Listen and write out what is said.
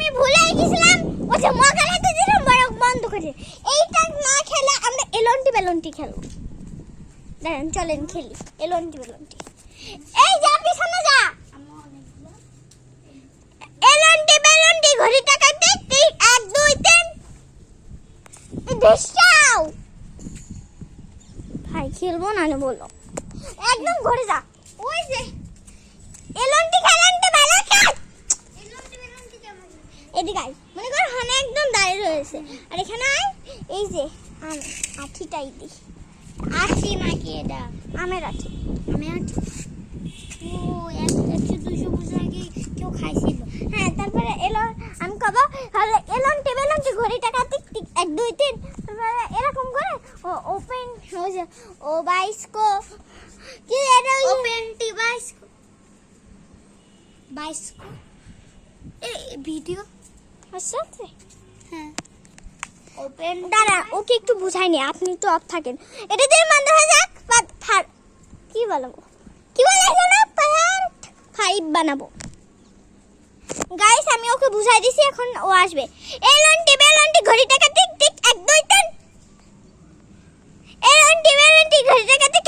আমি ভুলে গেছিলাম ও যে মগালাতে দিলাম বড় বন্ধ করে এইটা না খেলে আমরা এলন্টি বেলন্টি খেলবো দাঁড়ান চলেন খেলি এলন্টি বেলন্টি এই যা পিছনে যা এলন্টি বেলন্টি ঘড়ি টাকা টিক 1 2 3 দেশাও ভাই খেলবো না বলো একদম ঘরে যা ওই যে এলন্টি খেলন্টি ভালো কাজ এলন্টি বেলন্টি কেমন এদিকে আই মনে কর হানা একদম দাঁড়িয়ে রয়েছে আর এখানে এই যে আঠিটাই দি আঠি নাকি এটা আমের আঠি ও 100-200 বছর আগে কেউ খাইছিল হ্যাঁ তারপরে এলো আমি কব তাহলে এলন্টি বেলন্টি ঘড়ি টাকা টিক টিক 1 2 3 তারপরে এরকম করে ও ওপেন হয়ে যায় ও বাইসকো কি এটা ওপেন টি বাইসকো এই ভিডিও আসছে হ্যাঁ ওপেন দাঁড়া ওকে একটু বুঝাইনি আপনি তো অফ থাকেন এটা দিয়ে বন্ধ হয়ে যাক কি বলবো না পার্ট 5 বানাবো গাইস আমি ওকে বুঝাই দিছি এখন ও আসবে এলন্টি বেলন্টি ঘড়ি টাকা টিক টিক 1 2 3 এলন্টি বেলন্টি ঘড়ি টাকা টিক